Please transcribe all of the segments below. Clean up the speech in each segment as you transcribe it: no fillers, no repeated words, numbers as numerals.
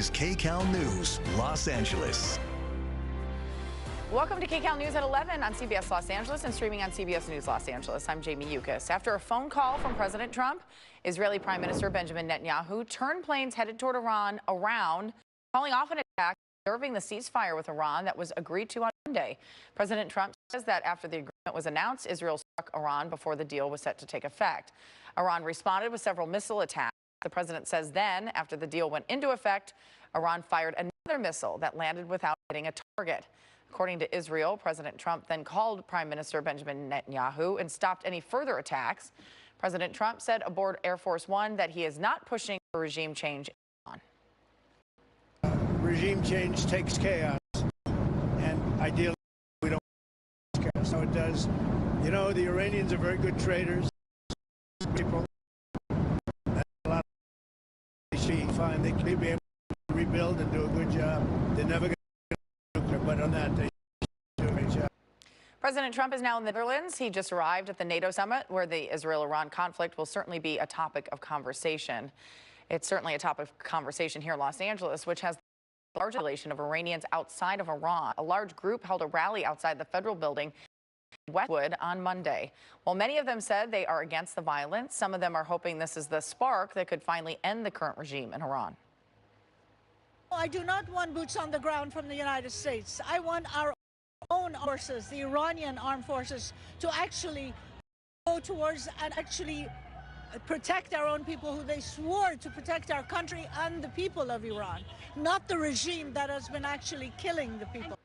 is KCAL News, Los Angeles. Welcome to KCAL News at 11 on CBS Los Angeles and streaming on CBS News Los Angeles. I'm Jamie Yukas. After a phone call from President Trump, Israeli Prime Minister Benjamin Netanyahu turned planes headed toward Iran around, calling off an attack, observing the ceasefire with Iran that was agreed to on Monday. President Trump says that after the agreement was announced, Israel struck Iran before the deal was set to take effect. Iran responded with several missile attacks. The president says then, after the deal went into effect, Iran fired another missile that landed without hitting a target. According to Israel, President Trump then called Prime Minister Benjamin Netanyahu and stopped any further attacks. President Trump said aboard Air Force One that he is not pushing for regime change in Iran. Regime change takes chaos, and ideally we don't want chaos. So it does. You know, the Iranians are very good traders. People, and a lot of fine. They can be able to rebuild and do a good job. They're never going to nuclear, but on that they do a great job. President Trump is now in the Netherlands. He just arrived at the NATO summit, where the Israel-Iran conflict will certainly be a topic of conversation. It's certainly a topic of conversation here in Los Angeles, which has the largest population of Iranians outside of Iran. A large group held a rally outside the federal building in Westwood on Monday. While many of them said they are against the violence, some of them are hoping this is the spark that could finally end the current regime in Iran. I do not want boots on the ground from the United States. I want our own forces, the Iranian armed forces, to actually go towards and actually protect our own people who they swore to protect our country and the people of Iran, not the regime that has been actually killing the people.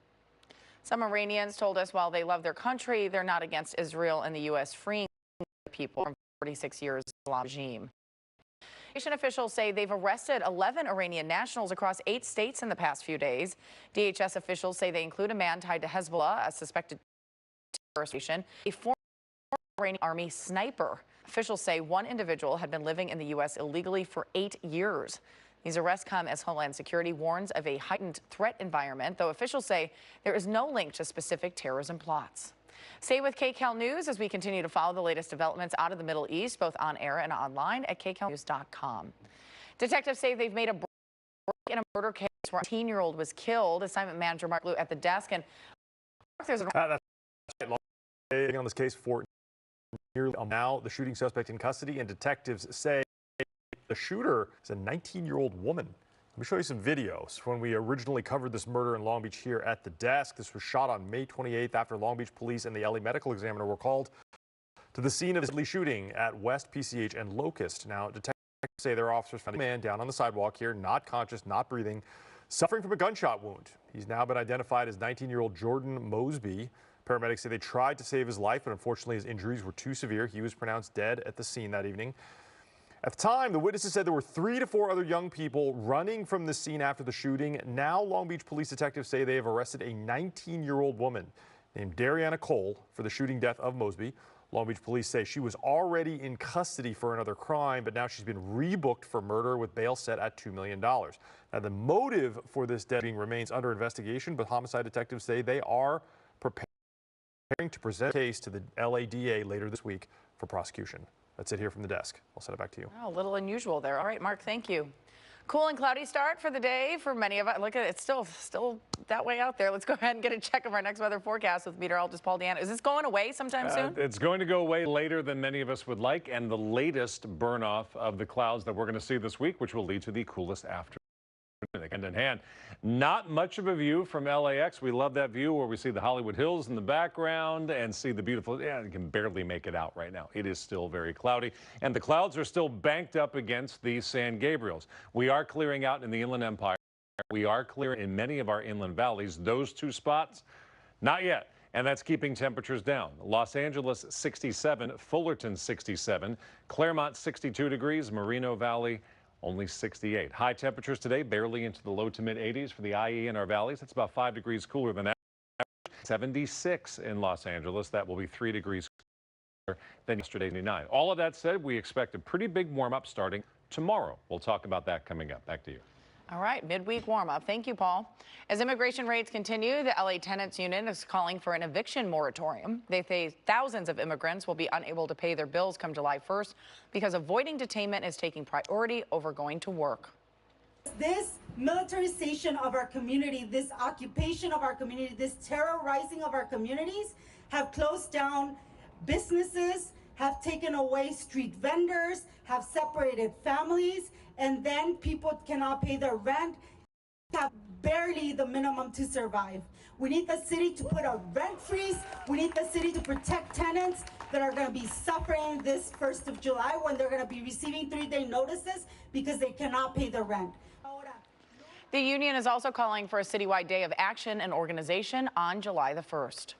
Some Iranians told us while they love their country, they're not against Israel and the U.S. freeing the people from 46 years of Islam regime. Nation officials say they've arrested 11 Iranian nationals across 8 states in the past few days. DHS officials say they include a man tied to Hezbollah, a suspected terrorist organization, a former Iranian army sniper. Officials say one individual had been living in the U.S. illegally for 8 years. These arrests come as Homeland Security warns of a heightened threat environment, though officials say there is no link to specific terrorism plots. Stay with KCAL News as we continue to follow the latest developments out of the Middle East, both on air and online at kcalnews.com. Detectives say they've made a break in a murder case where a 18-year-old was killed. Assignment manager Mark Blue at the desk. And there's on this case for nearly now, the shooting suspect in custody, and detectives say the shooter is a 19-year-old woman. Let me show you some videos. When we originally covered this murder in Long Beach here at the desk, this was shot on May 28th after Long Beach police and the LA Medical Examiner were called to the scene of the deadly shooting at West PCH and Locust. Now, detectives say their officers found a man down on the sidewalk here, not conscious, not breathing, suffering from a gunshot wound. He's now been identified as 19-year-old Jordan Mosby. Paramedics say they tried to save his life, but unfortunately his injuries were too severe. He was pronounced dead at the scene that evening. At the time, the witnesses said there were 3 to 4 other young people running from the scene after the shooting. Now, Long Beach police detectives say they have arrested a 19-year-old woman named Dariana Cole for the shooting death of Mosby. Long Beach police say she was already in custody for another crime, but now she's been rebooked for murder with bail set at $2 million. Now, the motive for this death remains under investigation, but homicide detectives say they are preparing to present a case to the LADA later this week for prosecution. That's it here from the desk. I'll send it back to you. Oh, a little unusual there. All right, Mark, thank you. Cool and cloudy start for the day for many of us. Look at it, it's still that way out there. Let's go ahead and get a check of our next weather forecast with meteorologist Paul Deanna. Is this going away sometime soon? It's going to go away later than many of us would like, and the latest burn off of the clouds that we're going to see this week, which will lead to the coolest afternoon. Hand in hand. Not much of a view from LAX. We love that view where we see the Hollywood Hills in the background and see the beautiful, you can barely make it out right now. It is still very cloudy, and the clouds are still banked up against the San Gabriels. We are clearing out in the Inland Empire. We are clearing in many of our inland valleys. Those 2 spots, not yet. And that's keeping temperatures down. Los Angeles 67, Fullerton 67, Claremont 62 degrees, Moreno Valley only 68. High temperatures today, barely into the low to mid 80s for the IE in our valleys. That's about 5 degrees cooler than that. 76 in Los Angeles. That will be 3 degrees cooler than yesterday, 89. All of that said, we expect a pretty big warm up starting tomorrow. We'll talk about that coming up. Back to you. All right, midweek warm-up. Thank you, Paul. As immigration raids continue, the LA Tenants Union is calling for an eviction moratorium. They say thousands of immigrants will be unable to pay their bills come July 1st because avoiding detainment is taking priority over going to work. This militarization of our community, this occupation of our community, this terrorizing of our communities have closed down businesses, have taken away street vendors, have separated families, and then people cannot pay their rent, have barely the minimum to survive. We need the city to put a rent freeze. We need the city to protect tenants that are going to be suffering this 1st of July when they're going to be receiving 3-day notices because they cannot pay their rent. The union is also calling for a citywide day of action and organization on July the 1st.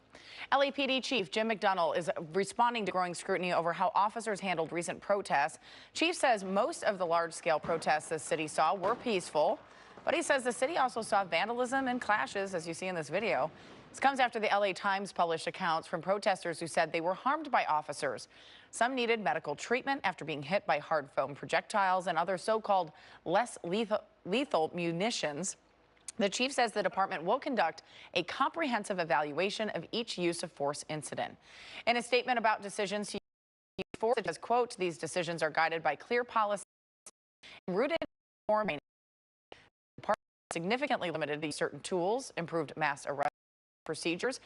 LAPD Chief Jim McDonnell is responding to growing scrutiny over how officers handled recent protests. Chief says most of the large-scale protests the city saw were peaceful, but he says the city also saw vandalism and clashes, as you see in this video. This comes after the LA Times published accounts from protesters who said they were harmed by officers. Some needed medical treatment after being hit by hard foam projectiles and other so-called less lethal munitions. The chief says the department will conduct a comprehensive evaluation of each use of force incident. In a statement about decisions to use force, it says, quote, "These decisions are guided by clear policy rooted in reform." The department significantly limited these certain tools, improved mass arrest procedures,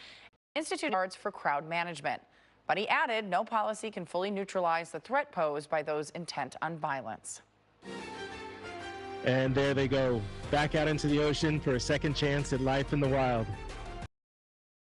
and instituted guards for crowd management. But he added, no policy can fully neutralize the threat posed by those intent on violence. And there they go, back out into the ocean for a second chance at life in the wild.